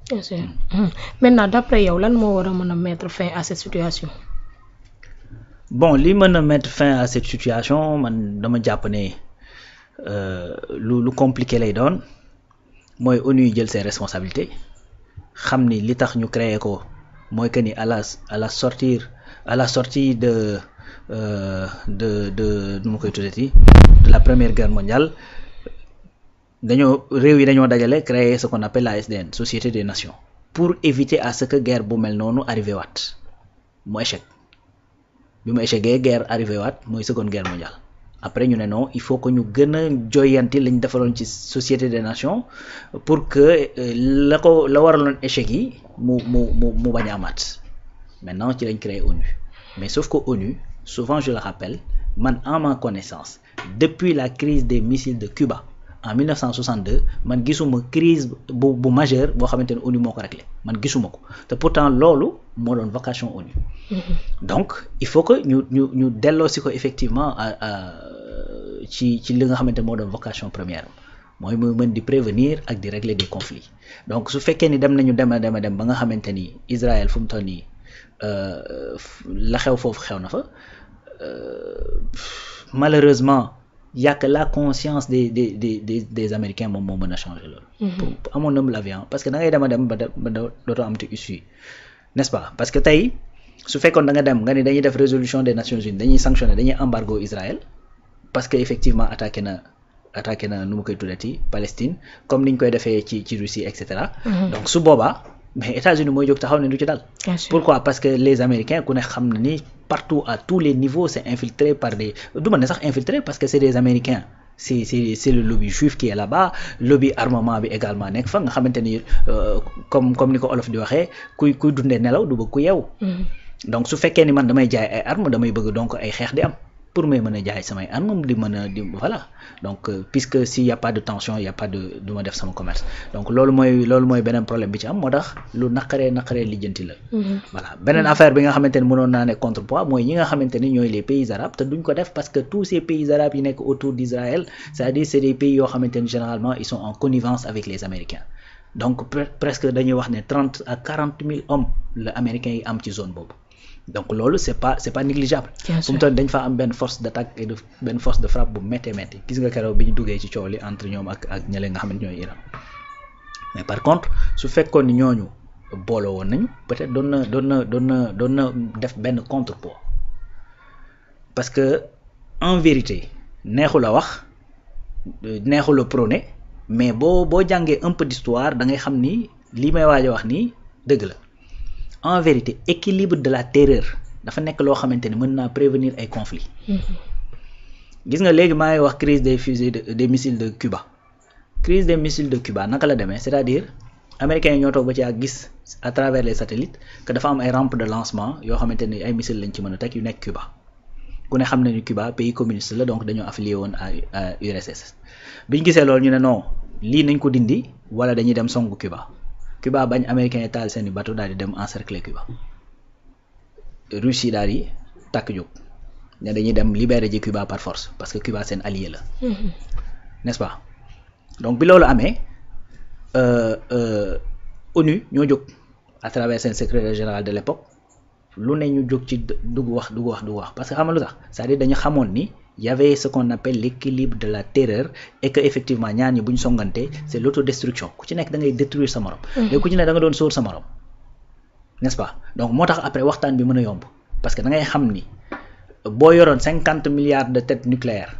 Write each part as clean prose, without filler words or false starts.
Bien sûr. Maintenant d'après yow lan moo war a mën a mettre fin à cette situation. Bon li mën a mettre fin à cette situation man dama jàpp ne lu compliqué lay doon mooy ONU jël ses responsabilités xam ni li tax ñu créé ko mooy que ni à la sortie de nu ma koy tuddati de la première guerre mondiale réew yi dañoo dajale créer ce qu'on appelle la SDN Société des Nations pour éviter à ce que guerre bu mel noonu arrivé waat mu échec bi mu échecgee guerre arrivé waat mooy seconde guerre mondiale après ñu ne non il faut que ñu gën a joyanti lañ defaloon ci Société des Nations pour que la waraloon échec yi mu bañ a amaat maintenant ci lañ créé ONU mais sauf que ONU souvent je le rappelle man en ma connaissance depuis la crise des missiles de Cuba en 1962 man gisuma crise bu majeure boo xamante ne ONU moo ko réglé man gisuma ko te pourtant loolu moo doon vocation ONU. Donc il faut que ñu delloosi ko effectivement ci li nga xamante ne moo doon vocation première mooy mu mën di prévenir ak di régler des conflits donc su fekkee ni dem ba nga xamante ni Israël fu mu toll nii la xew foofu xew na fa malheureusement y a que la conscience des Américains moom moo mën a changer loolu. pour amoon na mu la viande parce que da ngay dem ba dootoo am te issue n'est-ce pas parce que tey su fekkoon da nga dem nga ni dañuy def résolution des Nations Unies dañuy sanctionner dañuy embargo Israël parce que effectivement attaqué na nu mu koy tuddati Palestine comme niñ koy defee ci Russie et cetera. Donc su boobaa mais États-Unis mooy jóg taxaw ne du ci dal. Pourquoi? Parce que les Américains ku ne xam na ni partout à tous les niveaux c'est infiltré par des du ma ne sax infiltré parce que c'est des Américains. c'est le lobby juif qui est là-bas lobby armement bi également nekk fa nga xamante ni comme ni ko olof di waxee kuy dundee nelaw du bëgg ku yeewu. Donc su fekkee ni man damay jaay ay armes damay bëgg donc ay xeex di am pour may mën a jaay samay armes di mën a voilà donc puisque s'il y a pas de tension il y a pas de du ma def sama commerce donc loolu mooy beneen problème bi ci am moo tax lu naqaree lijjanti la. Voilà beneen affaire bi nga xamante ni mënoon naa ne contrepoids mooy ñi nga xamante ni ñooy les pays arabes te duñ ko def parce que tous ces pays arabes yi nekk autour d'Israël c'est-à-dire c'est des pays yoo xamante ni généralement ils sont en connivence avec les Américains donc presque dañuy wax ne 30 à 40 000 hommes la Américains yi am ci zone boobu. Donc loolu c'est pas négligeable. fu mu toll dañ fa am benn force d'attaque et benn force de frappe bu méttee gis nga keroog bi ñu duggee ci coow li entre ñoom ak ñële nga xamante ñooy Iran mais par contre su fekkoon ni ñooñu booloo woon nañu peut-être doon na def benn contrepoids parce que en vérité neexul a wax neexul a prôner mais boo jàngee un peu d'histoire da ngay xam ni li may waaj a wax nii dëgg la. En vérité équilibre de la terreur dafa nekk loo xamante ni mën naa prévenir ay conflits. Gis nga léegi maa ngi wax crise des missiles de Cuba crise des missiles de Cuba naka la demee c'est-à-dire américains yi ñoo toog ba ci ak gis à travers les satellites que dafa am ay rampes de lancement yoo xamante ni ay missiles lañ ci mën a teg yu nekk Cuba ku ne xam na ni Cuba pays communiste la donc dañoo affilié woon à URSS bi ñu gisee loolu ñu ne non lii nañ ko dindi wala dañuy dem songu Cuba bañ américain yi taal seeni bateau daal di dem encercler Cuba Russie daal di takk jóg ne dañuy dem libérer ji Cuba par force parce que Cuba seen allié la n'est-ce pas donc bi loolu amee ONU ñoo jóg à travers seen secrétaire général de l'époque lu ne ñu jóg ci dugg wax parce que xam nga lu tax c'est-à-dire dañu xamoon ni y avait ce qu'on appelle l'équilibre de la terreur et que effectivement ñaar ñi bu ñu songante c'est l'autodestruction ku ci nekk da ngay détruire sa morom. léegi ku ci nekk da nga doon sóor sa morom n'est-ce pas donc moo tax après waxtaan bi mën a yomb parce que da ngay xam ni boo yoroon 50 milliards de têtes nucléaires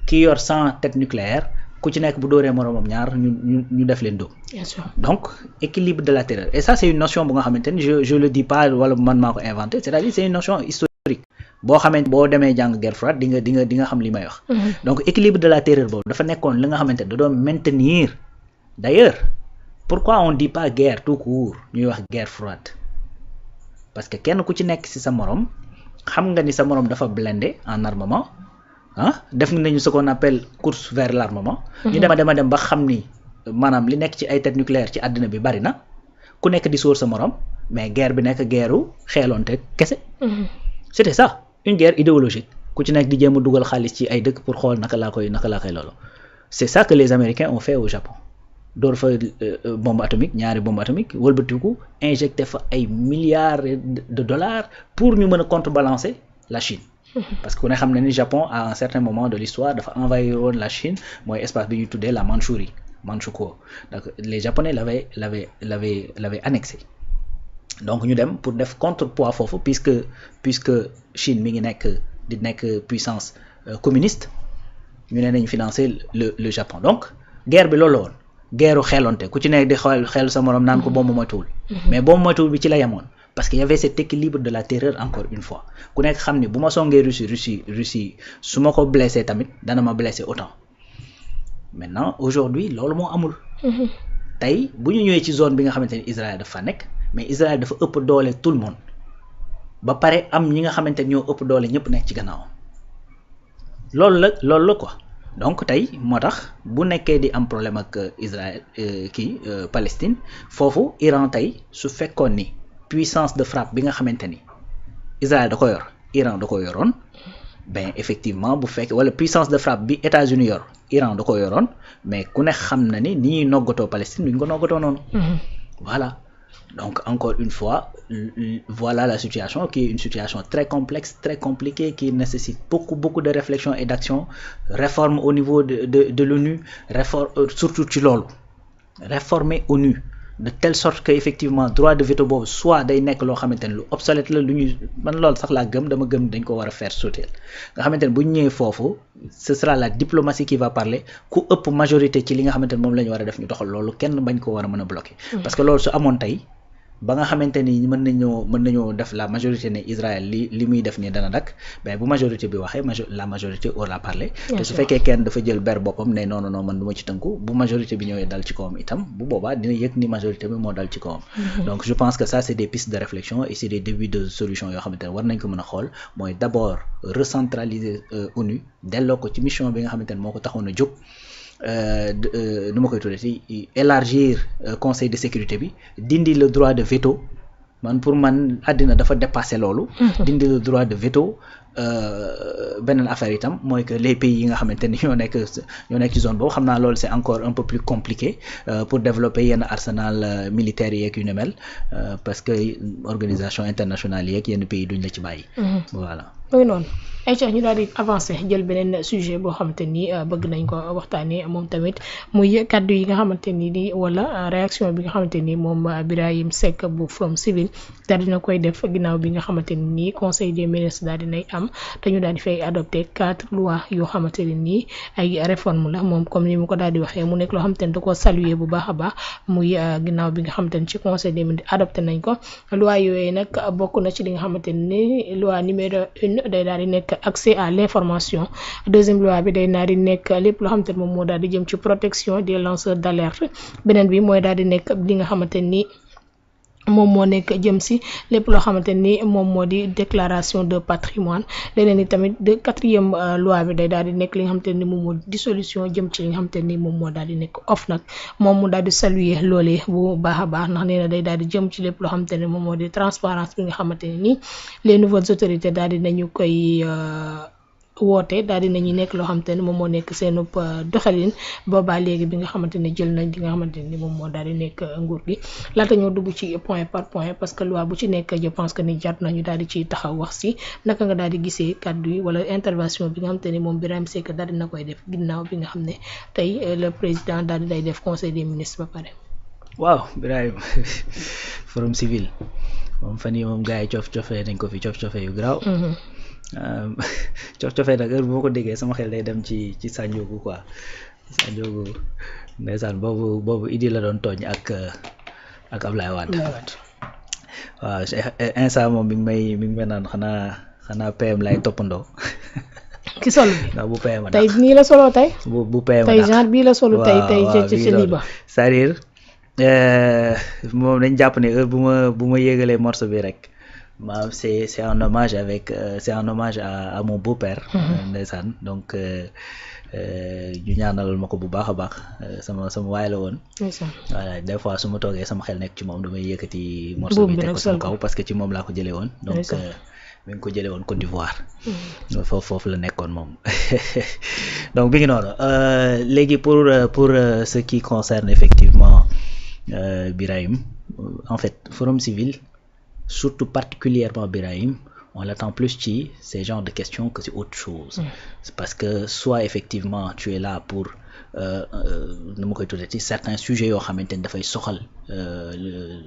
ki yor 100 têtes nucléaires ku ci nekk bu dóoree moromam ñaar ñu def leen dóom. Bien sûr. Donc équilibre de la terreur et ça c'est une notion bu nga xamante ni je le dis pas wala man maa ko inventé c'est-à-dire c'est une notion historique. boo xamante boo demee jàng guerre froide di nga xam li may wax. Donc équilibre de la terreur boobu dafa nekkoon li nga xamante da doon maintenir d'ailleurs pourquoi on dit pas guerre tout court ñuy wax guerre froide parce que kenn ku ci nekk ci sa morom xam nga ni sa morom dafa blindé en armement def nañu ce qu'on appelle course vers l'armement. ñu dem ba xam ni maanaam li nekk ci ay têtes nucléaires ci àddina bi bari na ku nekk di sóor sa morom mais guerre bi nekk guerru xeelonte kese. C'était ça. Une guerre idéologique ku ci nekk di jéem a dugal xaalis ci ay dëkk pour xool naka laa koy loolu c'est ça que les Américains ont fait au Japon door fa bombe atomique ñaari bombe atomique wëlbatiku injecté fa ay milliards de dollars pour ñu mën a contrebalancer la Chine. Parce que ku ne xam ne ni Japon à un certain moment de l'histoire dafa envahir woon la Chine mooy espace bi ñu tuddee la Mandchourie Manchukuo donc les Japonais l'avaient annexé. Donc ñu dem pour def contrepoids foofu puisque Chine mi ngi nekk puissance communiste ñu ne nañ financer le Japon donc guerre bi loolu la woon guerre xeelonte ku ci nekk di xel sa morom naan ko bombe moytuwul mais bombe moytuwul bi ci la yemoon parce que y avait cet équilibre de la terreur encore une fois ku nekk xam ni bu ma songee Russie su ma ko blessé tamit dana ma blessé autant maintenant aujourd'hui loolu moo amul tey bu ñu ñëwee ci zone bi nga xamante ni Israël dafa nekk mais Israël dafa ëpp doole tout le monde ba pare am ñi nga xamante ni ñoo ëpp doole ñëpp nekk ci gannaaw loolu la quoi donc tey moo tax bu nekkee di am problème ak Israël Palestine foofu Iran tey su fekkoon ni puissance de frappe bi nga xamante ni Israël da ko yor Iran da ko yoroon ben effectivement bu fekk wala puissance de frappe bi États-Unis yor Iran da ko yoroon mais ku ne xam na ni ñuy noggatoo Palestine duñ ko noggatoo noonu. Voilà donc encore une fois voilà la situation qui est une situation très complexe très compliquée qui nécessite beaucoup de réflexion et d'action réforme au niveau de l'ONU réforme surtout ci loolu réformer ONU de telle sorte que effectivement droit de veto boobu soit day nekk loo xamante ne lu obsolète la lu ñuy man loolu sax laa dama gëm dañ ko war a faire sauter nga xamante ne bu ñu ñëwee foofu ce sera la diplomatie qui va parler ku ëpp majorité ci li nga xamante ne moom la ñu war a def ñu doxal loolu kenn bañ ko war a mën a bloquer. Parce que loolu su amoon tey ba nga xamante ni mën nañoo def la majorité ne Israël li muy def nii dana dakk mais bu majorité bi waxee la majorité aura parlé te su fekkee kenn dafa jël ber boppam ne non man du ma ci tënku bu majorité bi ñëwee dal ci kawam itam bu boobaa dina yëg ni majorité bi moo dal ci kawam. Donc je pense que ça c'est des pistes de réflexion et c'est des débuts de solution yoo xamante ne war nañ ko mën a xool mooy d'abord recentraliser ONU delloo ko ci mission bi nga xamante ne moo ko taxoon a jóg. Nu ma koy tuddee ci élargir conseil de sécurité bi dindi le droit de veto man pour man àddina dafa dépasser loolu. Dindi le droit de veto beneen affaire itam mooy que les pays yi nga xamante ni ñoo nekk ci zone boobu xam naa loolu c'est encore un peu plus compliqué pour développer yenn arsenal militaire yeeg yu ne mel parce que organisation internationale yeeg yenn pays duñ la ci bàyyi. Voilà. mooy noonu ay ñu daal di avancé jël beneen sujet boo xamante ni bëgg nañ ko waxtaanee moom tamit muy kaddu yi nga xamante ni di wala réaction bi nga xamante ni moom Birahim Seck bu Forum Civil daal dina koy def ginnaaw bi nga xamante ni nii conseil des ministres daal dinay am te ñu daal di fay adopté 4 lois yoo xamante ne nii ay réforme la moom comme ni mu ko daal di waxee mu nekk loo xamante ni da koo saluer bu baax a baax muy ginnaaw bi nga xamante ni ci conseil des ministres adopté nañ ko loi yooyu nag bokk na ci li nga xamante ni loi numéro 1 day daal di nekk accès à l'information deuxième loi bi day daal di nekk lépp loo xamante ni moom moo daal di jëm ci protection des lanceurs d'alerte beneen bi mooy daal di nekk li nga xamante ni moom moo nekk jëm si lépp loo xamante ni moom moo di déclaration de patrimoine leneen ni tamit de 4e loi bi day daal di nekk li nga xamante ni moom moo dissolution jëm ci li nga xamante ni moom moo daal di nekk OFNAC moom mu daal di saluer loolee bu baax a baax ndax nee na day daal di jëm ci lépp loo xamante ni moom moo di transparence bi nga xamante ne ni les nouvelles autorités daal di nañu koy woote daal di nañu nekk loo xamante ne moom moo nekk seen doxalin boobaa léegi bi nga xamante ne jël nañ li nga xamante ni moom moo daal di nekk nguur gi laata ñoo dugg ci point par point parce que loi bu ci nekk je pense que ni jar nañu daal di ciy taxaw wax si naka nga daal di gisee kàddu yi wala intervention bi nga xamante ni moom Birahim Seck daal dina koy def ginnaaw bi nga xam ne tey le président daal di day def conseil des ministres ba pare. waaw Birahim Forum Civil moom fan yii moom gars yi coof-coofee nañ ko fi coof-coofee yu garaaw. coof-coofee nag heure bu ma ko déggee sama xel day dem ci Sandiogou quoi Sandiogou ndeysaan boobu Idi la doon tooñ ak Ablaye Wade. waaw instant moom mi ngi may naan xanaa PM lay toppandoo. ki solo bi waaw bu PM tey nii la solo tey. bu PM tey genre bii la solo tey ci lii ba. c'est-à-dire moom dañ jàpp ne heure bu ma yégalee morceau bi rek. C'est un hommage c'est un hommage à mon beau-père. Ndeysaan donc ñu ñaanalal ma ko bu baax a baax sama waay la woon. Voilà des fois su ma toogee sama xel nekk ci moom damay yëkkati morceau bi teg ko sama kaw parce que ci moom laa ko jëlee woon. donc mi ngi ko jëlee woon Côte d'Ivoire. foofu la nekkoon moom donc bi ngi noonu léegi pour ce qui concerne effectivement Birahim en fait Forum Civil surtout particulièrement Birahim on l'attend plus ci ces genres de questions que c'est autre chose c'est parce que soit effectivement tu es là pour nu ma koy tuddee ci certains sujets yoo xamante ni dafay soxal